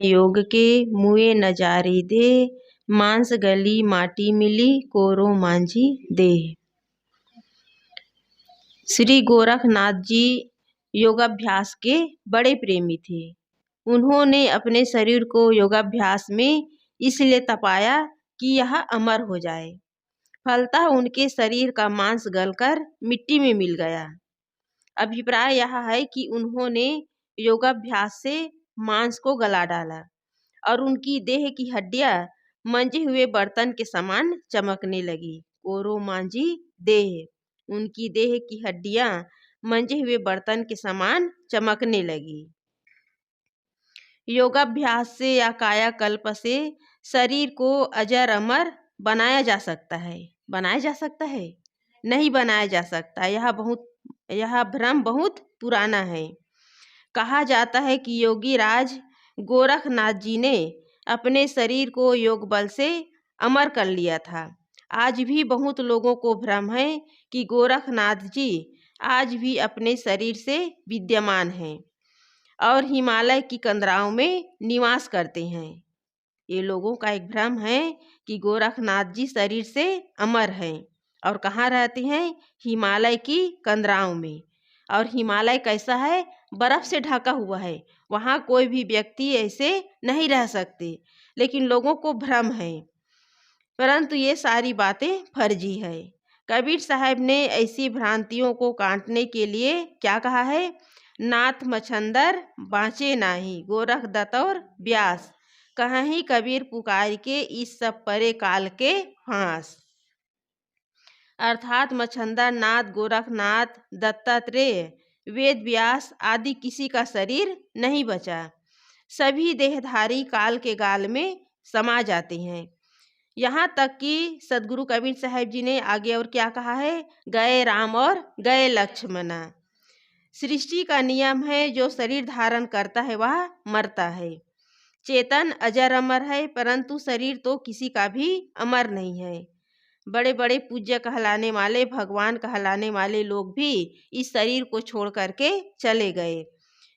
योग के मुए नजारे दे, मांस गली माटी मिली कोरो मांझी देह। श्री गोरखनाथ जी योगाभ्यास के बड़े प्रेमी थे। उन्होंने अपने शरीर को योगाभ्यास में इसलिए तपाया कि यह अमर हो जाए। फलतः उनके शरीर का मांस गलकर मिट्टी में मिल गया। अभिप्राय यह है कि उन्होंने योगाभ्यास से मांस को गला डाला और उनकी देह की हड्डियां मंजे हुए बर्तन के समान चमकने लगी। कोरो मांझी देह, उनकी देह की हड्डियां मंजे हुए बर्तन के समान चमकने लगी। योगाभ्यास से या कायाकल्प से शरीर को अजर अमर बनाया जा सकता है। बनाया जा सकता है? नहीं बनाया जा सकता। यह भ्रम बहुत पुराना है। कहा जाता है कि योगी राज गोरखनाथ जी ने अपने शरीर को योग बल से अमर कर लिया था। आज भी बहुत लोगों को भ्रम है कि गोरखनाथ जी आज भी अपने शरीर से विद्यमान हैं और हिमालय की कंदराओं में निवास करते हैं। ये लोगों का एक भ्रम है कि गोरखनाथ जी शरीर से अमर हैं और कहाँ रहते हैं? हिमालय की कंदराओं में। और हिमालय कैसा है? बर्फ से ढका हुआ है। वहाँ कोई भी व्यक्ति ऐसे नहीं रह सकते, लेकिन लोगों को भ्रम है। परंतु ये सारी बातें फर्जी है। कबीर साहब ने ऐसी भ्रांतियों को काटने के लिए क्या कहा है? नाथ मछंदर बाँचे नाही, गोरख दत्त और व्यास, कहीं कबीर पुकार के इस सब परे काल के फांस। अर्थात मछंदर नाथ, गोरखनाथ, दत्तात्रेय, वेद व्यास आदि किसी का शरीर नहीं बचा। सभी देहधारी काल के गाल में समा जाते हैं। यहाँ तक कि सदगुरु कबीर साहब जी ने आगे और क्या कहा है? गए राम और गए लक्ष्मणा। सृष्टि का नियम है, जो शरीर धारण करता है वह मरता है। चेतन अजर अमर है, परंतु शरीर तो किसी का भी अमर नहीं है। बड़े बड़े पूज्य कहलाने वाले, भगवान कहलाने वाले लोग भी इस शरीर को छोड़ करके चले गए।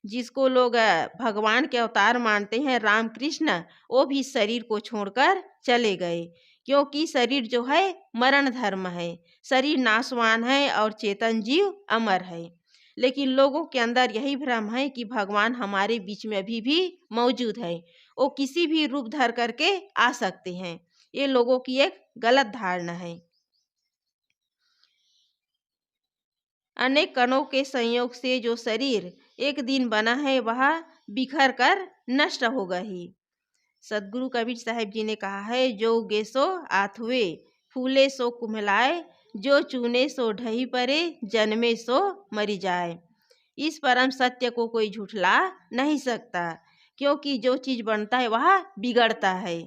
जिसको लोग भगवान के अवतार मानते हैं, राम कृष्ण, वो भी शरीर को छोड़कर चले गए, क्योंकि शरीर जो है मरण धर्म है। शरीर नाशवान है और चेतन जीव अमर है। लेकिन लोगों के अंदर यही भ्रम है कि भगवान हमारे बीच में अभी भी मौजूद है, वो किसी भी रूप धर करके आ सकते हैं। ये लोगों की एक गलत धारणा है। अनेक कणों के संयोग से जो शरीर एक दिन बना है, वह बिखर कर नष्ट होगा ही। सदगुरु कबीर साहब जी ने कहा है, जो उगे सो आथुए, फूले सो कुम्हलाए, जो चूने सो ढही परे, जन्मे सो मरी जाए। इस परम सत्य को कोई झुठला नहीं सकता, क्योंकि जो चीज बनता है वह बिगड़ता है।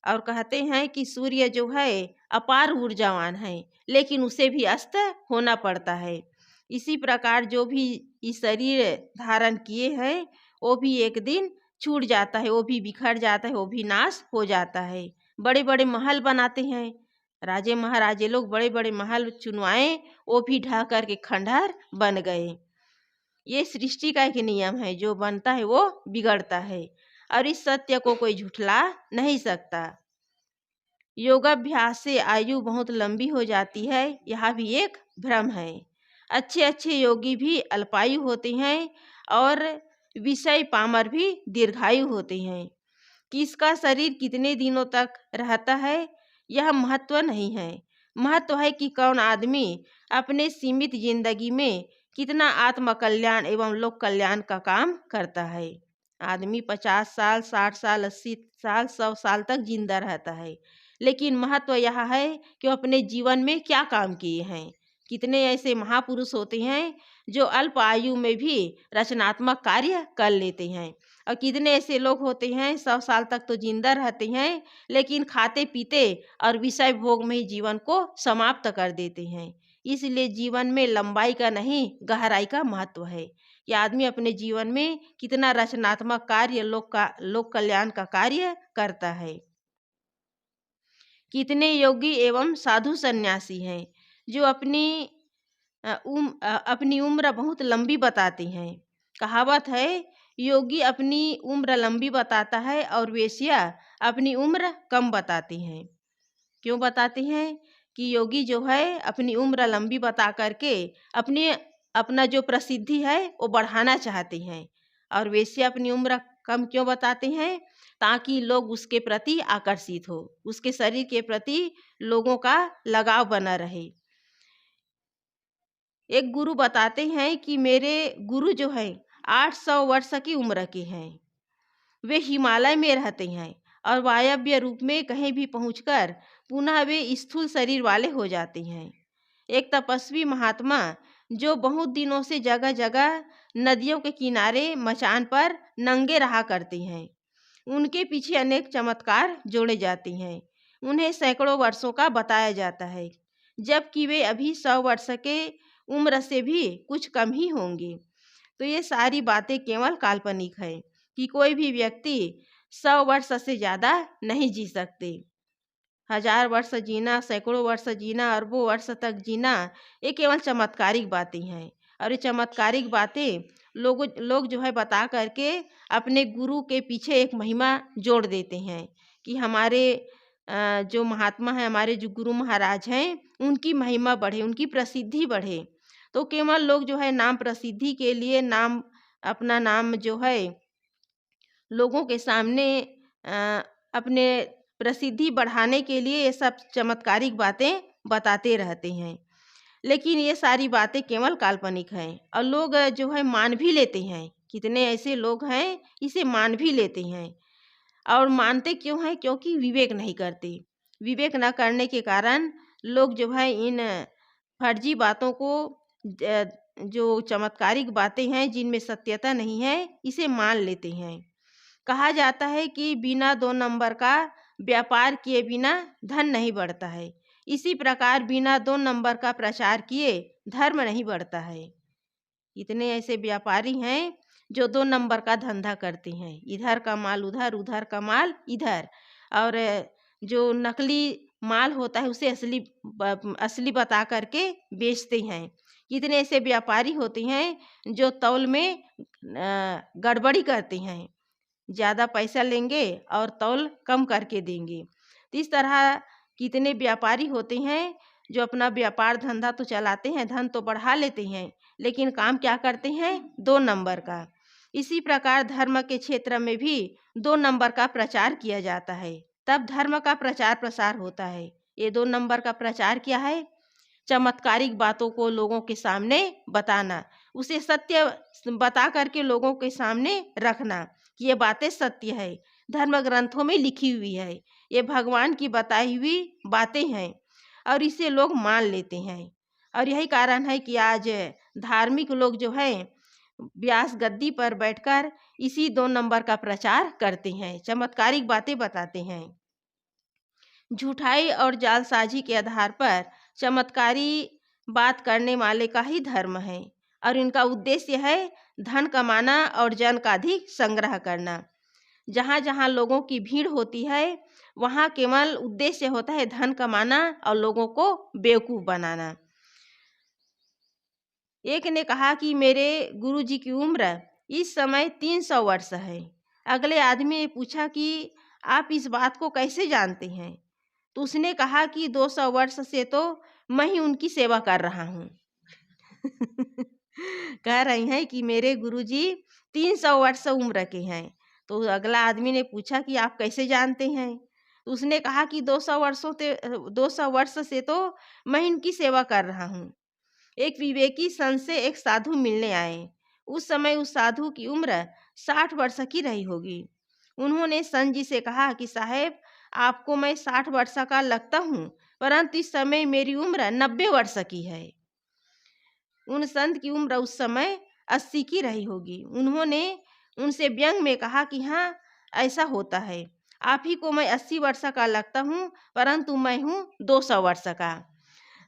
और कहते हैं कि सूर्य जो है अपार ऊर्जावान है, लेकिन उसे भी अस्त होना पड़ता है। इसी प्रकार जो भी इस शरीर धारण किए हैं, वो भी एक दिन छूट जाता है, वो भी बिखर जाता है, वो भी नाश हो जाता है। बड़े बड़े महल बनाते हैं, राजे महाराजे लोग बड़े बड़े महल चुनवाए, वो भी ढह करके खंडहर बन गए। ये सृष्टि का एक नियम है, जो बनता है वो बिगड़ता है, और इस सत्य को कोई झुठला नहीं सकता। योगाभ्यास से आयु बहुत लंबी हो जाती है, यह भी एक भ्रम है। अच्छे अच्छे योगी भी अल्पायु होते हैं और विषय पामर भी दीर्घायु होते हैं। किसका शरीर कितने दिनों तक रहता है, यह महत्व नहीं है। महत्व है कि कौन आदमी अपने सीमित जिंदगी में कितना आत्म कल्याण एवं लोक कल्याण का काम करता है। आदमी 50 साल, 60 साल, 80 साल, 100 साल तक जिंदा रहता है, लेकिन महत्व यह है कि वो अपने जीवन में क्या काम किए हैं। कितने ऐसे महापुरुष होते हैं जो अल्प आयु में भी रचनात्मक कार्य कर लेते हैं, और कितने ऐसे लोग होते हैं 100 साल तक तो जिंदा रहते हैं, लेकिन खाते पीते और विषय भोग में ही जीवन को समाप्त कर देते हैं। इसलिए जीवन में लंबाई का नहीं, गहराई का महत्व है कि आदमी अपने जीवन में कितना रचनात्मक कार्य, लोक कल्याण का कार्य करता है। कितने योगी एवं साधु सन्यासी हैं जो अपनी उम्र बहुत लंबी बताते हैं। कहावत है योगी अपनी उम्र लंबी बताता है और वेश्या अपनी उम्र कम बताती हैं। क्यों बताती हैं? कि योगी जो है अपनी उम्र लंबी बता करके अपनी अपना जो प्रसिद्धि है वो बढ़ाना चाहती हैं, और वेश्या अपनी उम्र कम क्यों बताते हैं? ताकि लोग उसके प्रति आकर्षित हो, उसके शरीर के प्रति लोगों का लगाव बना रहे। एक गुरु बताते हैं कि मेरे गुरु जो है 800 वर्ष की उम्र के हैं। वे हिमालय में रहते हैं और वायव्य रूप में कहीं भी पहुंचकर पुनः वे स्थूल शरीर वाले हो जाते हैं। एक तपस्वी महात्मा जो बहुत दिनों से जगह जगह नदियों के किनारे मचान पर नंगे रहा करते हैं, उनके पीछे अनेक चमत्कार जोड़े जाते हैं। उन्हें सैकड़ों वर्षों का बताया जाता है, जबकि वे अभी 100 वर्ष के उम्र से भी कुछ कम ही होंगे। तो ये सारी बातें केवल काल्पनिक है कि कोई भी व्यक्ति 100 वर्ष से ज़्यादा नहीं जी सकते। 1000 वर्ष जीना, सैकड़ों वर्ष जीना, अरबों वर्ष तक जीना, ये केवल चमत्कारिक बातें हैं। और ये चमत्कारिक बातें लोग जो है बता करके अपने गुरु के पीछे एक महिमा जोड़ देते हैं कि हमारे जो महात्मा हैं, हमारे जो गुरु महाराज हैं, उनकी महिमा बढ़े, उनकी प्रसिद्धि बढ़े। तो केवल लोग जो है नाम प्रसिद्धि के लिए अपना नाम जो है लोगों के सामने अपने प्रसिद्धि बढ़ाने के लिए ये सब चमत्कारिक बातें बताते रहते हैं। लेकिन ये सारी बातें केवल काल्पनिक हैं और लोग जो है मान भी लेते हैं। कितने ऐसे लोग हैं इसे मान भी लेते हैं। और मानते क्यों हैं? क्योंकि विवेक नहीं करते। विवेक न करने के कारण लोग जो है इन फर्जी बातों को, जो चमत्कारिक बातें हैं जिनमें सत्यता नहीं है, इसे मान लेते हैं। कहा जाता है कि बिना 2 नंबर का व्यापार किए बिना धन नहीं बढ़ता है। इसी प्रकार बिना 2 नंबर का प्रचार किए धर्म नहीं बढ़ता है। इतने ऐसे व्यापारी हैं जो 2 नंबर का धंधा करते हैं, इधर का माल उधर, उधर का माल इधर, और जो नकली माल होता है उसे असली बता करके बेचते हैं। कितने ऐसे व्यापारी होते हैं जो तौल में गड़बड़ी करते हैं, ज़्यादा पैसा लेंगे और तौल कम करके देंगे। तो इस तरह कितने व्यापारी होते हैं जो अपना व्यापार धंधा तो चलाते हैं, धन तो बढ़ा लेते हैं, लेकिन काम क्या करते हैं? 2 नंबर का। इसी प्रकार धर्म के क्षेत्र में भी 2 नंबर का प्रचार किया जाता है, तब धर्म का प्रचार प्रसार होता है। ये 2 नंबर का प्रचार क्या है? चमत्कारिक बातों को लोगों के सामने बताना, उसे सत्य बता करके लोगों के सामने रखना कि ये बातें सत्य है, धर्म ग्रंथों में लिखी हुई है, ये भगवान की बताई हुई बातें हैं, और इसे लोग मान लेते हैं। और यही कारण है कि आज धार्मिक लोग जो हैं व्यास गद्दी पर बैठकर इसी 2 नंबर का प्रचार करते हैं, चमत्कारिक बातें बताते हैं। झूठाई और जालसाजी के आधार पर चमत्कारी बात करने वाले का ही धर्म है, और इनका उद्देश्य है धन कमाना और जन का अधिक संग्रह करना। जहाँ जहाँ लोगों की भीड़ होती है वहाँ केवल उद्देश्य होता है धन कमाना और लोगों को बेवकूफ़ बनाना। एक ने कहा कि मेरे गुरुजी की उम्र इस समय 300 वर्ष है। अगले आदमी ने पूछा कि आप इस बात को कैसे जानते हैं? तो उसने कहा कि 200 वर्ष से तो मैं ही उनकी सेवा कर रहा हूँ। कह रही हैं कि मेरे गुरुजी 300 वर्ष उम्र के हैं। तो अगला आदमी ने पूछा कि आप कैसे जानते हैं? तो उसने कहा कि 200 वर्ष से तो मैं इनकी सेवा कर रहा हूँ। एक विवेकी संत से एक साधु मिलने आए। उस समय उस साधु की उम्र 60 वर्ष की रही होगी। उन्होंने संत जी से कहा कि साहेब, आपको मैं 60 वर्ष का लगता हूँ, परंतु इस समय मेरी उम्र 90 वर्ष की है। उन संत की उम्र उस समय 80 की रही होगी। उन्होंने उनसे व्यंग में कहा कि हाँ, ऐसा होता है, आप ही को मैं 80 वर्ष का लगता हूँ, परंतु मैं हूँ 200 वर्ष का।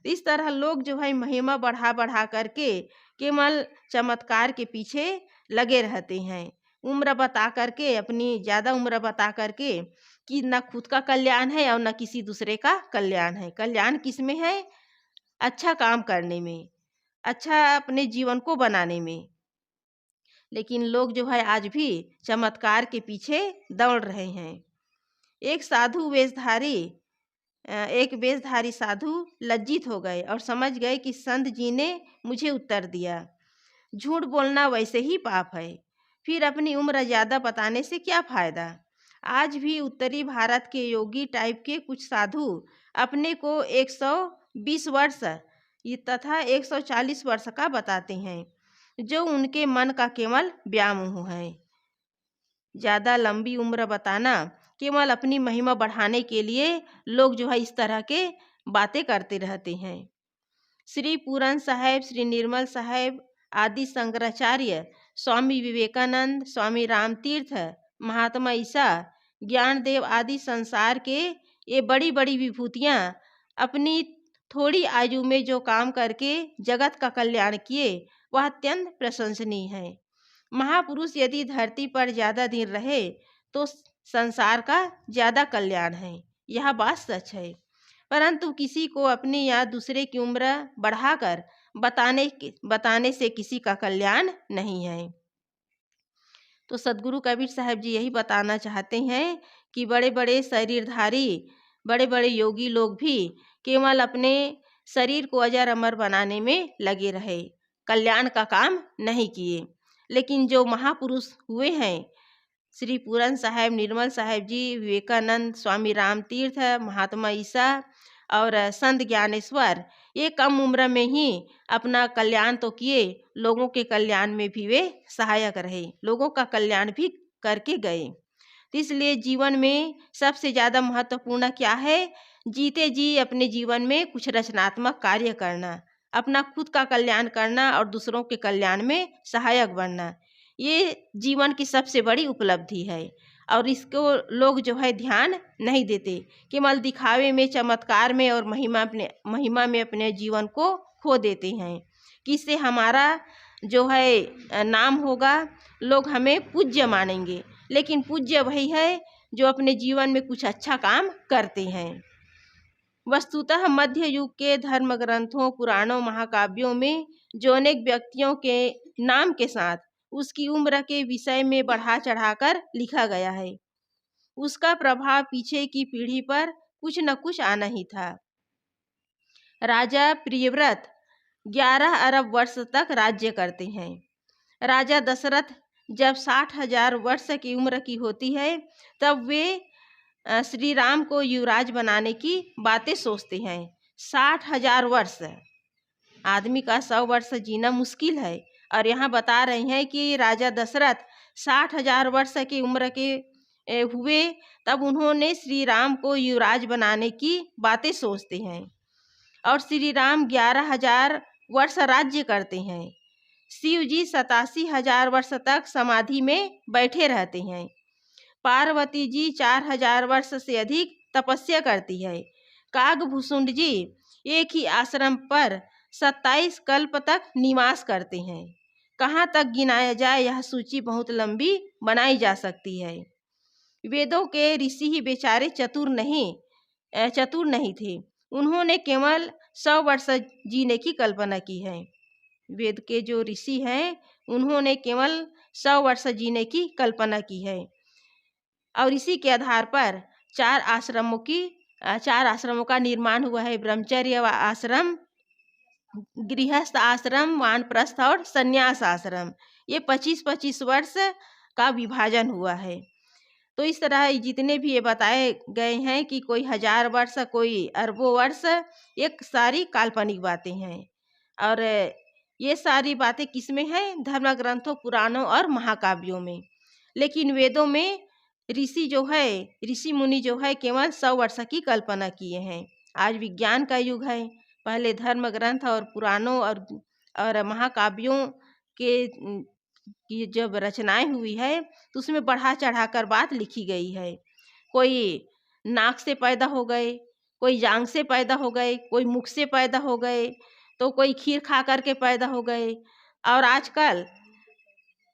इस तरह लोग जो है महिमा बढ़ा बढ़ा करके केवल चमत्कार के पीछे लगे रहते हैं, उम्र बता करके, अपनी ज़्यादा उम्र बता करके कि न खुद का कल्याण है और न किसी दूसरे का कल्याण है। कल्याण किस में है? अच्छा काम करने में, अच्छा अपने जीवन को बनाने में। लेकिन लोग जो है आज भी चमत्कार के पीछे दौड़ रहे हैं। एक साधु वेशधारी एक वेशधारी साधु लज्जित हो गए और समझ गए कि संत जी ने मुझे उत्तर दिया, झूठ बोलना वैसे ही पाप है, फिर अपनी उम्र ज़्यादा बताने से क्या फ़ायदा। आज भी उत्तरी भारत के योगी टाइप के कुछ साधु अपने को 120 वर्ष तथा 140 वर्ष का बताते हैं, जो उनके मन का केवल व्यामोह है। ज़्यादा लंबी उम्र बताना केवल अपनी महिमा बढ़ाने के लिए लोग जो है इस तरह के बातें करते रहते हैं। श्री पूरन साहेब, श्री निर्मल साहेब आदि शंकराचार्य, स्वामी विवेकानंद, स्वामी रामतीर्थ, महात्मा ईसा, ज्ञानदेव आदि संसार के ये बड़ी बड़ी विभूतियाँ अपनी थोड़ी आयु में जो काम करके जगत का कल्याण किए वह अत्यंत प्रशंसनीय है। महापुरुष यदि धरती पर ज़्यादा दिन रहे तो संसार का ज़्यादा कल्याण है, यह बात सच है। परंतु किसी को अपनी या दूसरे की उम्र बढ़ाकर बताने से किसी का कल्याण नहीं है। तो सदगुरु कबीर साहब जी यही बताना चाहते हैं कि बड़े बड़े शरीरधारी, बड़े बड़े योगी लोग भी केवल अपने शरीर को अजर अमर बनाने में लगे रहे, कल्याण का काम नहीं किए। लेकिन जो महापुरुष हुए हैं, श्री पूरन साहेब, निर्मल साहेब जी, विवेकानंद, स्वामी रामतीर्थ, महात्मा ईसा और संत ज्ञानेश्वर, ये कम उम्र में ही अपना कल्याण तो किए, लोगों के कल्याण में भी वे सहायक रहे, लोगों का कल्याण भी करके गए। तो इसलिए जीवन में सबसे ज़्यादा महत्वपूर्ण क्या है? जीते जी अपने जीवन में कुछ रचनात्मक कार्य करना, अपना खुद का कल्याण करना और दूसरों के कल्याण में सहायक बनना, ये जीवन की सबसे बड़ी उपलब्धि है। और इसको लोग जो है ध्यान नहीं देते, केवल दिखावे में, चमत्कार में और महिमा में अपने जीवन को खो देते हैं कि इससे हमारा जो है नाम होगा, लोग हमें पूज्य मानेंगे। लेकिन पूज्य वही है जो अपने जीवन में कुछ अच्छा काम करते हैं। वस्तुतः मध्य युग के धर्म ग्रंथों, पुराणों, महाकाव्यों में जो अनेक व्यक्तियों के नाम के साथ उसकी उम्र के विषय में बढ़ा चढ़ाकर लिखा गया है, उसका प्रभाव पीछे की पीढ़ी पर कुछ न कुछ आना ही था। राजा प्रियव्रत 11 अरब वर्ष तक राज्य करते हैं। राजा दशरथ जब 60,000 वर्ष की उम्र की होती है तब वे श्री राम को युवराज बनाने की बातें सोचते हैं। 60,000 वर्ष, आदमी का 100 वर्ष जीना मुश्किल है, और यहाँ बता रहे हैं कि राजा दशरथ 60,000 वर्ष की उम्र के हुए तब उन्होंने श्री राम को युवराज बनाने की बातें सोचते हैं। और श्री राम 11,000 वर्ष राज्य करते हैं। शिव जी 87,000 वर्ष तक समाधि में बैठे रहते हैं। पार्वती जी 4,000 वर्ष से अधिक तपस्या करती है। कागभूषुंड जी एक ही आश्रम पर 27 कल्प तक निवास करते हैं। कहाँ तक गिनाया जाए, यह सूची बहुत लंबी बनाई जा सकती है। वेदों के ऋषि ही बेचारे चतुर नहीं थे, उन्होंने केवल 100 वर्ष जीने की कल्पना की है। वेद के जो ऋषि हैं उन्होंने केवल 100 वर्ष जीने की कल्पना की है, और इसी के आधार पर 4 आश्रमों का निर्माण हुआ है। ब्रह्मचर्य आश्रम, गृहस्थ आश्रम, वानप्रस्थ और संन्यास आश्रम, ये 25-25 वर्ष का विभाजन हुआ है। तो इस तरह जितने भी ये बताए गए हैं कि कोई 1000 वर्ष, कोई अरबों वर्ष, ये सारी काल्पनिक बातें हैं। और ये सारी बातें किस में हैं? धर्म ग्रंथों, पुराणों और महाकाव्यों में। लेकिन वेदों में ऋषि मुनि जो है केवल 100 वर्ष की कल्पना किए हैं। आज विज्ञान का युग है, पहले धर्म ग्रंथ और पुराणों और महाकाव्यों की जब रचनाएं हुई है तो उसमें बढ़ा चढ़ाकर बात लिखी गई है। कोई नाक से पैदा हो गए, कोई जांग से पैदा हो गए, कोई मुख से पैदा हो गए, तो कोई खीर खा करके पैदा हो गए, और आजकल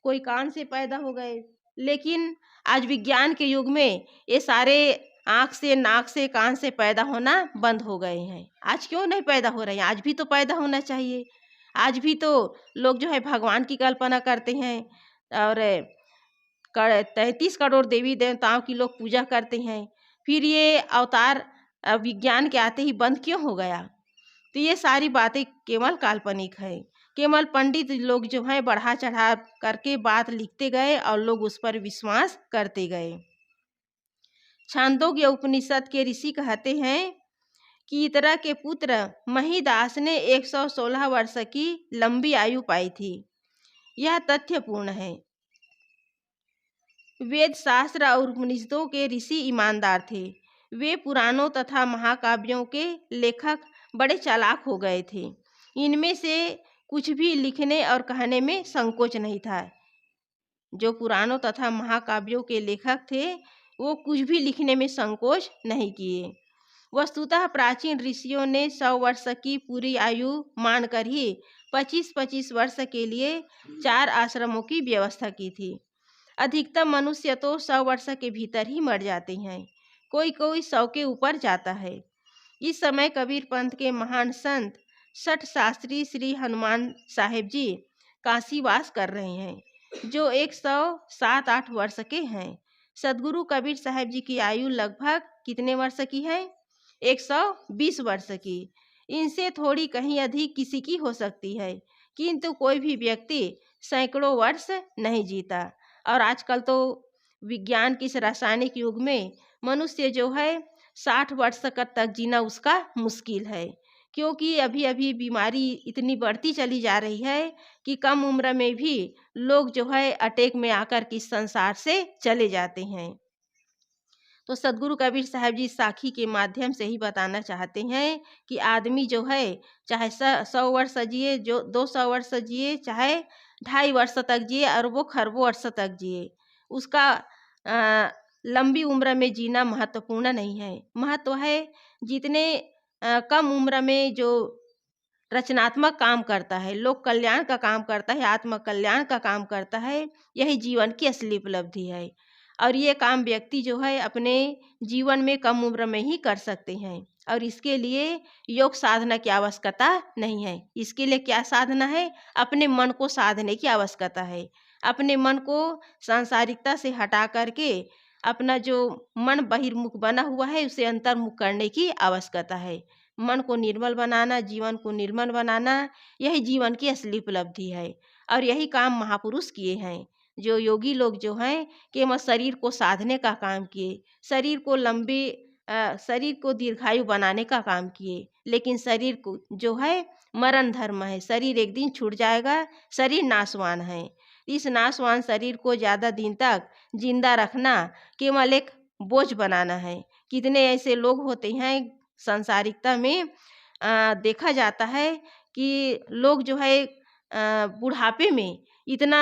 कोई कान से पैदा हो गए। लेकिन आज विज्ञान के युग में ये सारे आँख से, नाक से, कान से पैदा होना बंद हो गए हैं। आज क्यों नहीं पैदा हो रहे हैं? आज भी तो पैदा होना चाहिए। आज भी तो लोग जो है भगवान की कल्पना करते हैं, और 33 करोड़ देवी देवताओं की लोग पूजा करते हैं। फिर ये अवतार विज्ञान के आते ही बंद क्यों हो गया? तो ये सारी बातें केवल काल्पनिक है। केवल पंडित लोग जो हैं बढ़ा चढ़ा करके बात लिखते गए और लोग उस पर विश्वास करते गए। छांदोग्य उपनिषद के ऋषि कहते हैं कि इतरा के पुत्र महिदास ने 116 वर्ष की लंबी आयु पाई थी। यह तथ्यपूर्ण है। वेद शास्त्र और उपनिषदों के ऋषि ईमानदार थे। वे पुराणों तथा महाकाव्यों के लेखक बड़े चालाक हो गए थे। इनमें से कुछ भी लिखने और कहने में संकोच नहीं था। जो पुराणों तथा महाकाव्यों के लेखक थे वो कुछ भी लिखने में संकोच नहीं किए। वस्तुतः प्राचीन ऋषियों ने 100 वर्ष की पूरी आयु मानकर ही 25-25 वर्ष के लिए 4 आश्रमों की व्यवस्था की थी। अधिकतम मनुष्य तो 100 वर्ष के भीतर ही मर जाते हैं। कोई कोई 100 के ऊपर जाता है। इस समय कबीर पंथ के महान संत सठ शास्त्री श्री हनुमान साहेब जी काशीवास कर रहे हैं, जो 107-8 वर्ष के हैं। सदगुरु कबीर साहेब जी की आयु लगभग कितने वर्ष की है? 120 वर्ष की। इनसे थोड़ी कहीं अधिक किसी की हो सकती है, किंतु कोई भी व्यक्ति सैकड़ों वर्ष नहीं जीता। और आजकल तो विज्ञान के इस रासायनिक युग में मनुष्य जो है 60 वर्ष तक जीना उसका मुश्किल है, क्योंकि अभी अभी बीमारी इतनी बढ़ती चली जा रही है कि कम उम्र में भी लोग जो है अटैक में आकर के इस संसार से चले जाते हैं। तो सदगुरु कबीर साहब जी साखी के माध्यम से ही बताना चाहते हैं कि आदमी जो है चाहे 100 वर्ष जिए, जो 200 वर्ष जिए, चाहे 2.5 वर्ष तक जिए और वो खरबों वर्ष तक जिए, उसका लंबी उम्र में जीना महत्वपूर्ण नहीं है। महत्व है जितने कम उम्र में जो रचनात्मक काम करता है, लोक कल्याण का काम करता है, आत्म कल्याण का काम करता है, यही जीवन की असली उपलब्धि है। और ये काम व्यक्ति जो है अपने जीवन में कम उम्र में ही कर सकते हैं। और इसके लिए योग साधना की आवश्यकता नहीं है। इसके लिए क्या साधना है? अपने मन को साधने की आवश्यकता है। अपने मन को सांसारिकता से हटा करके अपना जो मन बहिर्मुख बना हुआ है उसे अंतर्मुख करने की आवश्यकता है। मन को निर्मल बनाना, जीवन को निर्मल बनाना, यही जीवन की असली उपलब्धि है। और यही काम महापुरुष किए हैं। जो योगी लोग जो हैं केवल शरीर को साधने का काम किए, शरीर को दीर्घायु बनाने का काम किए, लेकिन शरीर को जो है मरण धर्म है। शरीर एक दिन छूट जाएगा, शरीर नाशवान है। इस नाशवान शरीर को ज़्यादा दिन तक जिंदा रखना केवल एक बोझ बनाना है। कितने ऐसे लोग होते हैं सांसारिकता में देखा जाता है कि लोग जो है बुढ़ापे में इतना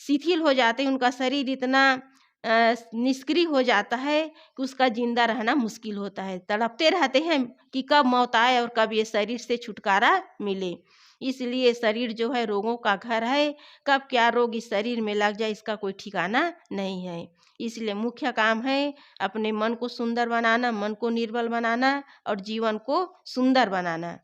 शिथिल हो जाते हैं, उनका शरीर इतना निष्क्रिय हो जाता है कि उसका जिंदा रहना मुश्किल होता है। तड़पते रहते हैं कि कब मौत आए और कब ये शरीर से छुटकारा मिले। इसलिए शरीर जो है रोगों का घर है। कब क्या रोग इस शरीर में लग जाए इसका कोई ठिकाना नहीं है। इसलिए मुख्य काम है अपने मन को सुंदर बनाना, मन को निर्बल बनाना और जीवन को सुंदर बनाना।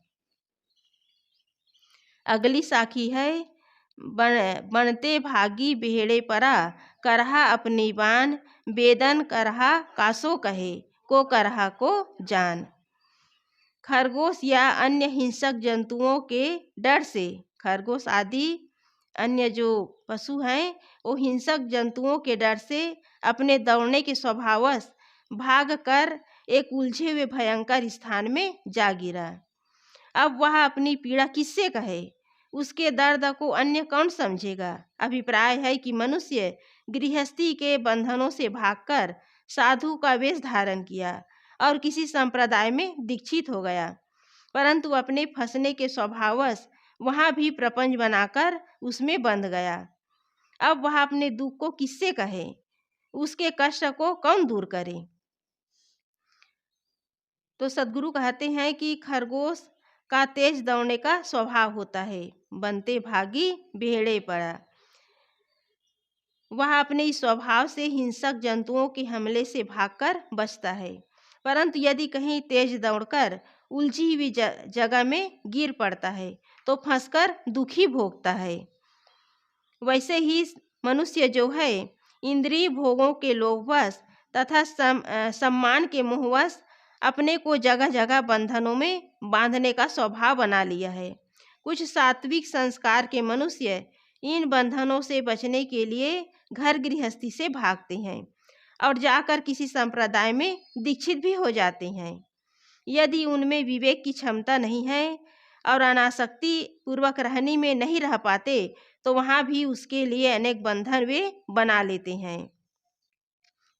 अगली साखी है बनते भागी बेहड़े परा, करहा अपनी बान, बेदन करहा कासो कहे, को करहा को जान। खरगोश या अन्य हिंसक जंतुओं के डर से, खरगोश आदि अन्य जो पशु हैं वो हिंसक जंतुओं के डर से अपने दौड़ने के स्वभावश भाग कर एक उलझे हुए भयंकर स्थान में जा गिरा। अब वह अपनी पीड़ा किससे कहे? उसके दर्द को अन्य कौन समझेगा? अभिप्राय है कि मनुष्य गृहस्थी के बंधनों से भागकर साधु का वेश धारण किया और किसी संप्रदाय में दीक्षित हो गया, परंतु अपने फंसने के स्वभावश वहाँ भी प्रपंच बनाकर उसमें बंध गया। अब वह अपने दुख को किससे कहे? उसके कष्ट को कौन दूर करे? तो सदगुरु कहते हैं कि खरगोश का तेज दौड़ने का स्वभाव होता है, बनते भागी बेहड़े पड़ा। वह अपने इस स्वभाव से हिंसक जंतुओं के हमले से भागकर बचता है, परंतु यदि कहीं तेज दौड़कर उलझी हुई जगह में गिर पड़ता है तो फंसकर दुखी भोगता है। वैसे ही मनुष्य जो है इंद्रिय भोगों के लोभवश तथा सम्मान के मोहवश अपने को जगह जगह बंधनों में बांधने का स्वभाव बना लिया है। कुछ सात्विक संस्कार के मनुष्य इन बंधनों से बचने के लिए घर गृहस्थी से भागते हैं और जाकर किसी संप्रदाय में दीक्षित भी हो जाते हैं। यदि उनमें विवेक की क्षमता नहीं है और अनासक्ति पूर्वक रहने में नहीं रह पाते तो वहाँ भी उसके लिए अनेक बंधन वे बना लेते हैं।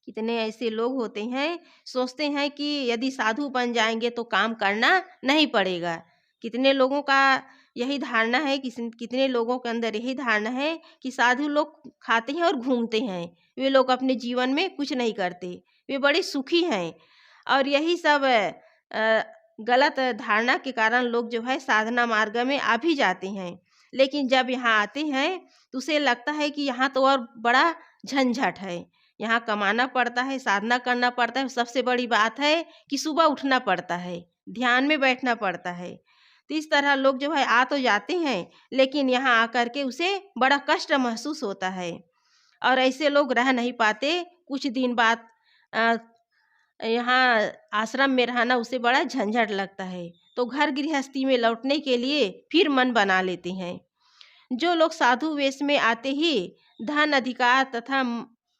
कितने ऐसे लोग होते हैं, सोचते हैं कि यदि साधु बन जाएंगे तो काम करना नहीं पड़ेगा। कितने लोगों का यही धारणा है, कितने लोगों के अंदर यही धारणा है कि साधु लोग खाते हैं और घूमते हैं, वे लोग अपने जीवन में कुछ नहीं करते, वे बड़े सुखी हैं। और यही सब गलत धारणा के कारण लोग जो है साधना मार्ग में आ भी जाते हैं, लेकिन जब यहाँ आते हैं तो उसे लगता है कि यहाँ तो और बड़ा झंझट है, यहाँ कमाना पड़ता है, साधना करना पड़ता है। सबसे बड़ी बात है कि सुबह उठना पड़ता है, ध्यान में बैठना पड़ता है। तो इस तरह लोग जो है आ तो जाते हैं, लेकिन यहाँ आकर के उसे बड़ा कष्ट महसूस होता है और ऐसे लोग रह नहीं पाते। कुछ दिन बाद यहाँ आश्रम में रहना उसे बड़ा झंझट लगता है, तो घर गृहस्थी में लौटने के लिए फिर मन बना लेते हैं। जो लोग साधु वेश में आते ही धन अधिकार तथा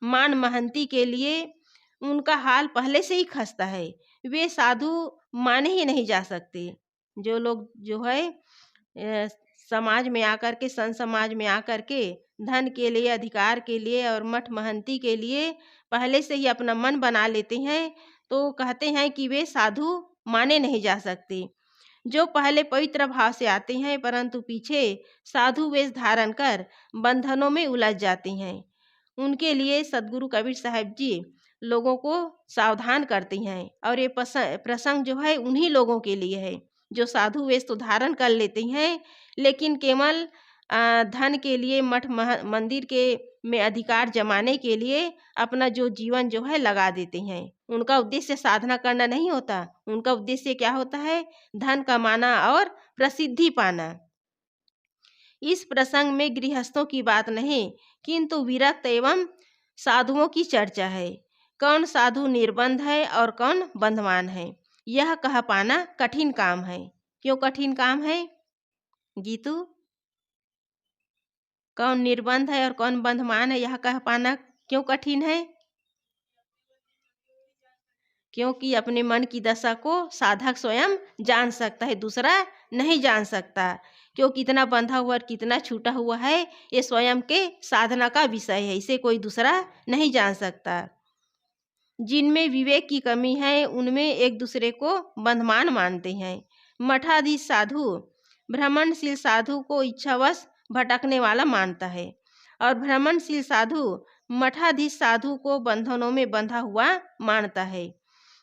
मान महंती के लिए उनका हाल पहले से ही खस्ता है, वे साधु माने ही नहीं जा सकते। जो लोग जो है समाज में आकर के, संत समाज में आकर के धन के लिए, अधिकार के लिए और मठ महंती के लिए पहले से ही अपना मन बना लेते हैं, तो कहते हैं कि वे साधु माने नहीं जा सकते। जो पहले पवित्र भाव से आते हैं परंतु पीछे साधु वेश धारण कर बंधनों में उलझ जाते हैं, उनके लिए सदगुरु कबीर साहब जी लोगों को सावधान करते हैं। और ये प्रसंग जो है उन्हीं लोगों के लिए है जो साधु वेश तो धारण कर लेते हैं, लेकिन केवल धन के लिए, मठ मंदिर के में अधिकार जमाने के लिए अपना जो जीवन जो है लगा देते हैं। उनका उद्देश्य साधना करना नहीं होता, उनका उद्देश्य क्या होता है? धन कमाना और प्रसिद्धि पाना। इस प्रसंग में गृहस्थों की बात नहीं किंतु विरक्त एवं साधुओं की चर्चा है। कौन साधु निर्बंध है और कौन बंधवान है, यह कह पाना कठिन काम है। क्यों कठिन काम है गीतू? कौन निर्बंध है और कौन बंधवान है, यह कह पाना क्यों कठिन है? क्योंकि अपने मन की दशा को साधक स्वयं जान सकता है, दूसरा नहीं जान सकता। क्यों कितना बंधा हुआ और कितना छूटा हुआ है, ये स्वयं के साधना का विषय है, इसे कोई दूसरा नहीं जान सकता। जिनमें विवेक की कमी है उनमें एक दूसरे को बंधमान मानते हैं। मठाधीश साधु भ्रमणशील साधु को इच्छावश भटकने वाला मानता है और भ्रमणशील साधु मठाधीश साधु को बंधनों में बंधा हुआ मानता है।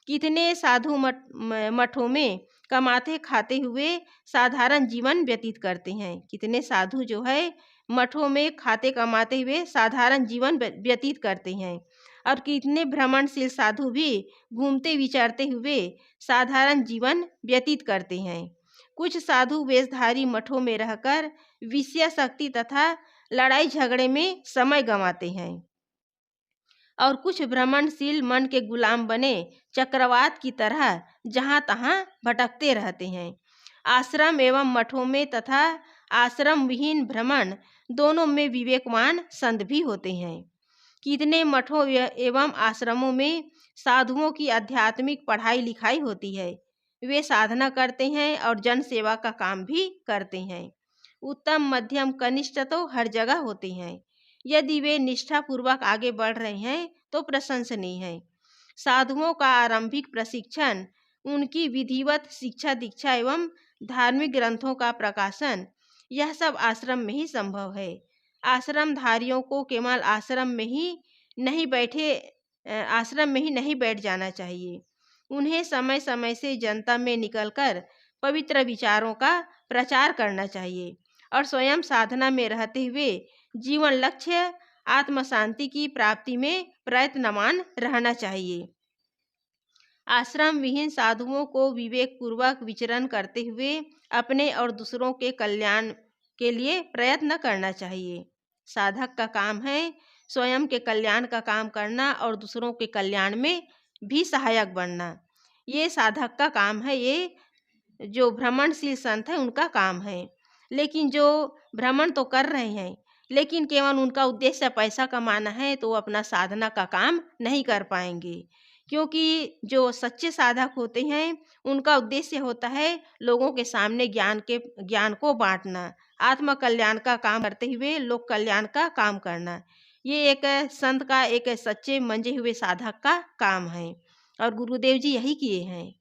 कितने साधु मठों में कमाते खाते हुए साधारण जीवन व्यतीत करते हैं। कितने साधु जो है मठों में खाते कमाते हुए साधारण जीवन व्यतीत करते हैं और कितने भ्रमणशील साधु भी घूमते विचरते हुए साधारण जीवन व्यतीत करते हैं। कुछ साधु वेशधारी मठों में रहकर विषय शक्ति तथा लड़ाई झगड़े में समय गंवाते हैं और कुछ भ्रमणशील मन के गुलाम बने चक्रवात की तरह जहाँ तहाँ भटकते रहते हैं। आश्रम एवं मठों में तथा आश्रम विहीन भ्रमण दोनों में विवेकवान संत भी होते हैं। कितने मठों एवं आश्रमों में साधुओं की आध्यात्मिक पढ़ाई लिखाई होती है, वे साधना करते हैं और जन सेवा का काम भी करते हैं। उत्तम, मध्यम, कनिष्ठ तो हर जगह होते हैं। यदि वे निष्ठापूर्वक आगे बढ़ रहे हैं तो प्रशंसनीय है। साधुओं का आरंभिक प्रशिक्षण, उनकी विधिवत शिक्षा दीक्षा एवं धार्मिक ग्रंथों का प्रकाशन, यह सब आश्रम में ही संभव है। आश्रमधारियों को केवल आश्रम में ही नहीं बैठ जाना चाहिए, उन्हें समय समय से जनता में निकलकर पवित्र विचारों का प्रचार करना चाहिए और स्वयं साधना में रहते हुए जीवन लक्ष्य आत्म शांति की प्राप्ति में प्रयत्नमान रहना चाहिए। आश्रम विहीन साधुओं को विवेक पूर्वक विचरण करते हुए अपने और दूसरों के कल्याण के लिए प्रयत्न करना चाहिए। साधक का काम है स्वयं के कल्याण का काम करना और दूसरों के कल्याण में भी सहायक बनना। ये साधक का काम है, ये जो भ्रमणशील संत है उनका काम है। लेकिन जो भ्रमण तो कर रहे हैं, लेकिन केवल उनका उद्देश्य पैसा कमाना है, तो वो अपना साधना का काम नहीं कर पाएंगे। क्योंकि जो सच्चे साधक होते हैं उनका उद्देश्य होता है लोगों के सामने ज्ञान को बांटना, आत्म कल्याण का काम करते हुए लोक कल्याण का काम करना। ये एक संत का, एक सच्चे मंजे हुए साधक का काम है। और गुरुदेव जी यही किए हैं।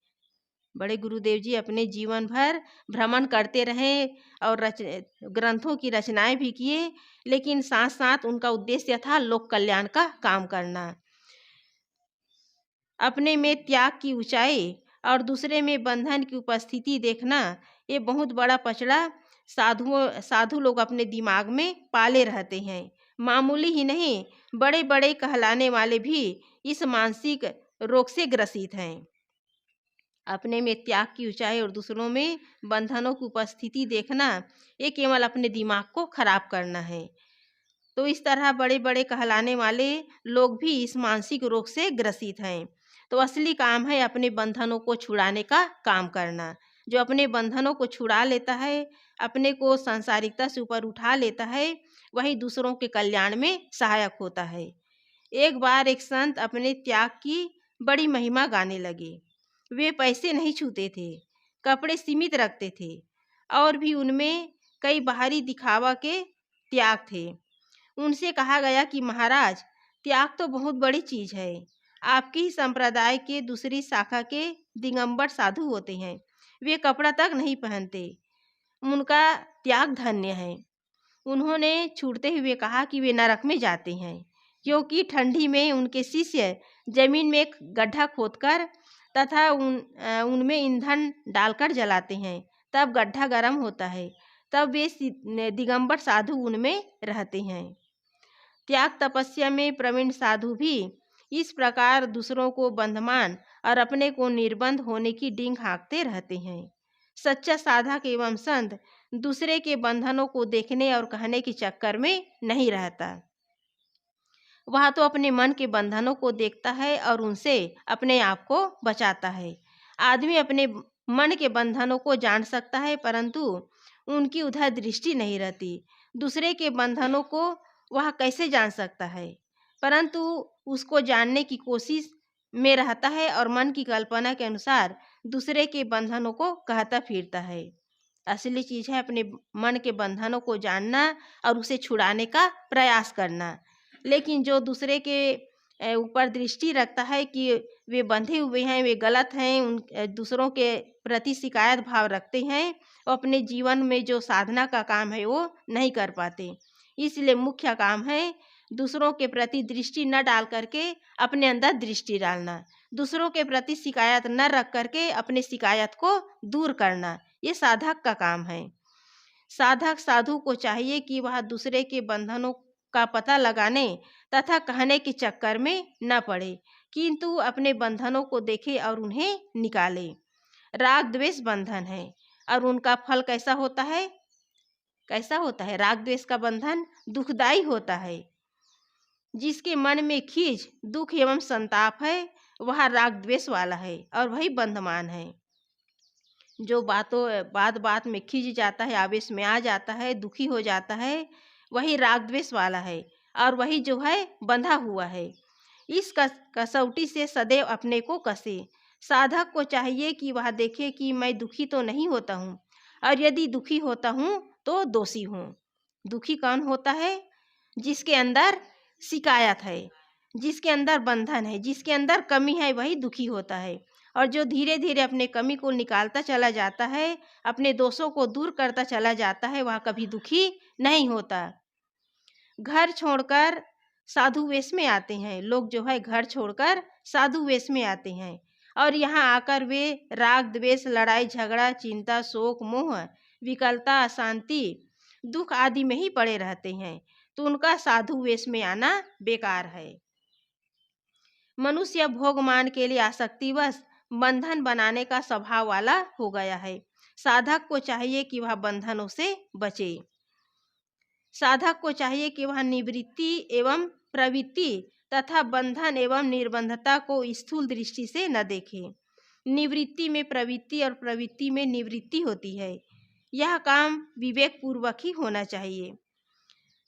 बड़े गुरुदेव जी अपने जीवन भर भ्रमण करते रहे और ग्रंथों की रचनाएं भी किए, लेकिन साथ साथ उनका उद्देश्य था लोक कल्याण का काम करना। अपने में त्याग की ऊंचाई और दूसरे में बंधन की उपस्थिति देखना, ये बहुत बड़ा पचड़ा साधु लोग अपने दिमाग में पाले रहते हैं। मामूली ही नहीं, बड़े बड़े कहलाने वाले भी इस मानसिक रोग से ग्रसित हैं। अपने में त्याग की ऊंचाई और दूसरों में बंधनों की उपस्थिति देखना, ये केवल अपने दिमाग को खराब करना है। तो इस तरह बड़े बड़े कहलाने वाले लोग भी इस मानसिक रोग से ग्रसित हैं। तो असली काम है अपने बंधनों को छुड़ाने का काम करना। जो अपने बंधनों को छुड़ा लेता है, अपने को सांसारिकता से ऊपर उठा लेता है, वही दूसरों के कल्याण में सहायक होता है। एक बार एक संत अपने त्याग की बड़ी महिमा गाने लगे। वे पैसे नहीं छूते थे, कपड़े सीमित रखते थे, और भी उनमें कई बाहरी दिखावा के त्याग थे। उनसे कहा गया कि महाराज, त्याग तो बहुत बड़ी चीज है। आपके ही संप्रदाय के दूसरी शाखा के दिगंबर साधु होते हैं, वे कपड़ा तक नहीं पहनते, उनका त्याग धन्य है। उन्होंने छूटते हुए कहा कि वे नरक में जाते हैं, क्योंकि ठंडी में उनके शिष्य जमीन में एक गड्ढा खोदकर तथा उनमें ईंधन डालकर जलाते हैं, तब गड्ढा गर्म होता है, तब वे दिगंबर साधु उनमें रहते हैं। त्याग तपस्या में प्रवीण साधु भी इस प्रकार दूसरों को बंधमान और अपने को निर्बंध होने की डींग हाँकते रहते हैं। सच्चा साधक एवं संत दूसरे के बंधनों को देखने और कहने के चक्कर में नहीं रहता। वह तो अपने मन के बंधनों को देखता है और उनसे अपने आप को बचाता है। आदमी अपने मन के बंधनों को जान सकता है, परंतु उनकी उधर दृष्टि नहीं रहती। दूसरे के बंधनों को वह कैसे जान सकता है, परंतु उसको जानने की कोशिश में रहता है और मन की कल्पना के अनुसार दूसरे के बंधनों को कहता फिरता है। असली चीज है अपने मन के बंधनों को जानना और उसे छुड़ाने का प्रयास करना। लेकिन जो दूसरे के ऊपर दृष्टि रखता है कि वे बंधे हुए हैं, वे गलत हैं, उन दूसरों के प्रति शिकायत भाव रखते हैं, वो अपने जीवन में जो साधना का काम है वो नहीं कर पाते। इसलिए मुख्य काम है दूसरों के प्रति दृष्टि न डाल करके अपने अंदर दृष्टि डालना, दूसरों के प्रति शिकायत न रख करके अपने शिकायत को दूर करना। ये साधक का काम है। साधक साधु को चाहिए कि वह दूसरे के बंधनों का पता लगाने तथा कहने के चक्कर में न पड़े, किंतु अपने बंधनों को देखे और उन्हें निकाले। राग द्वेष बंधन है और उनका फल कैसा होता है? कैसा होता है? राग द्वेष का बंधन दुखदाई होता है। जिसके मन में खीज, दुख एवं संताप है, वह राग द्वेष वाला है और वही बंधमान है। जो बात बात में खींच जाता है, आवेश में आ जाता है, दुखी हो जाता है, वही राग द्वेष वाला है और वही जो है बंधा हुआ है। इस कसौटी से सदैव अपने को कसे। साधक को चाहिए कि वह देखे कि मैं दुखी तो नहीं होता हूँ, और यदि दुखी होता हूँ तो दोषी हूँ। दुखी कौन होता है? जिसके अंदर शिकायत है, जिसके अंदर बंधन है, जिसके अंदर कमी है, वही दुखी होता है। और जो धीरे धीरे अपने कमी को निकालता चला जाता है, अपने दोषों को दूर करता चला जाता है, वह कभी दुखी नहीं होता। घर छोड़कर साधु वेश में आते हैं लोग, जो है घर छोड़कर साधु वेश में आते हैं और यहाँ आकर वे राग द्वेष, लड़ाई झगड़ा, चिंता, शोक, मोह, विकलता, अशांति, दुख आदि में ही पड़े रहते हैं। तो उनका साधु वेश में आना बेकार है। मनुष्य भोगमान के लिए आसक्तिवश बंधन बनाने का स्वभाव वाला हो गया है। साधक को चाहिए कि वह बंधनों से बचे। साधक को चाहिए कि वह निवृत्ति एवं प्रवृत्ति तथा बंधन एवं निर्बंधता को स्थूल दृष्टि से न देखे। निवृत्ति में प्रवृत्ति और प्रवृत्ति में निवृत्ति होती है। यह काम विवेक पूर्वक ही होना चाहिए।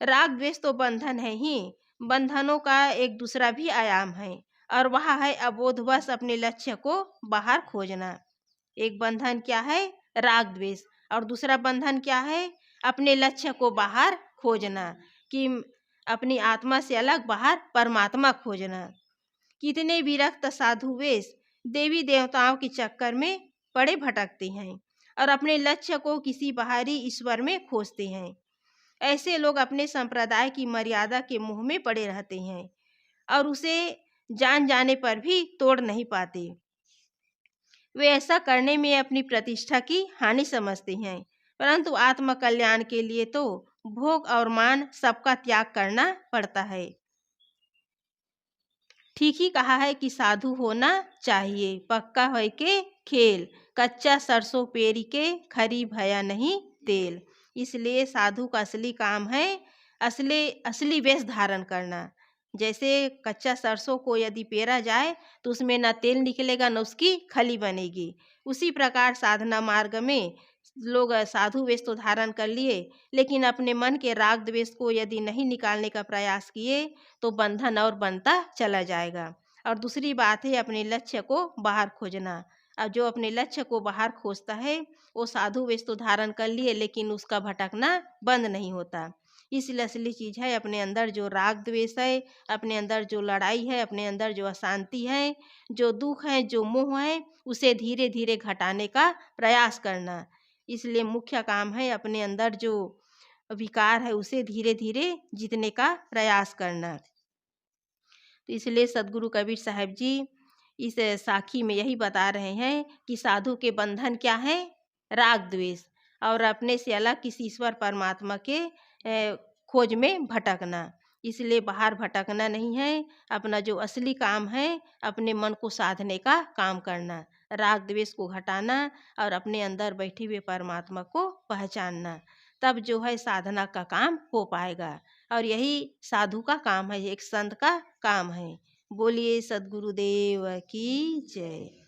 राग द्वेष तो बंधन है ही, बंधनों का एक दूसरा भी आयाम है और वह है अबोधवश अपने लक्ष्य को बाहर खोजना। एक बंधन क्या है? राग द्वेष। और दूसरा बंधन क्या है? अपने लक्ष्य को बाहर खोजना, कि अपनी आत्मा से अलग बाहर परमात्मा खोजना। कितने विरक्त साधु वेश देवी देवताओं के चक्कर में पड़े भटकते हैं और अपने लक्ष्य को किसी बाहरी ईश्वर में खोजते हैं। ऐसे लोग अपने संप्रदाय की मर्यादा के मुंह में पड़े रहते हैं और उसे जान जाने पर भी तोड़ नहीं पाते। वे ऐसा करने में अपनी प्रतिष्ठा की हानि समझते हैं, परंतु आत्म कल्याण के लिए तो भोग और मान सबका त्याग करना पड़ता है। ठीक ही कहा है कि साधु होना चाहिए, पक्का है के खेल, कच्चा सरसों पेरी के खरी भया नहीं तेल। इसलिए साधु का असली काम है असली वेश धारण करना। जैसे कच्चा सरसों को यदि पेरा जाए तो उसमें न तेल निकलेगा न उसकी खली बनेगी, उसी प्रकार साधना मार्ग में लोग साधु वेश तो धारण कर लिए, लेकिन अपने मन के राग द्वेष को यदि नहीं निकालने का प्रयास किए तो बंधन और बनता चला जाएगा। और दूसरी बात है अपने लक्ष्य को बाहर खोजना। अब जो अपने लक्ष्य को बाहर खोजता है वो साधु वेश तो धारण कर लिए, लेकिन उसका भटकना बंद नहीं होता। इसलिए असली चीज़ है अपने अंदर जो राग द्वेष है, अपने अंदर जो लड़ाई है, अपने अंदर जो अशांति है, जो दुख है, जो मोह है, उसे धीरे धीरे घटाने का प्रयास करना। इसलिए मुख्य काम है अपने अंदर जो विकार है उसे धीरे धीरे जीतने का प्रयास करना। तो इसलिए सदगुरु कबीर साहब जी इस साखी में यही बता रहे हैं कि साधु के बंधन क्या है? राग द्वेष, और अपने से अलग किसी ईश्वर परमात्मा के खोज में भटकना। इसलिए बाहर भटकना नहीं है, अपना जो असली काम है अपने मन को साधने का काम करना, राग द्वेष को घटाना और अपने अंदर बैठे हुए परमात्मा को पहचानना। तब जो है साधना का काम हो पाएगा और यही साधु का काम है, एक संत का काम है। बोलिए सद्गुरुदेव की जय।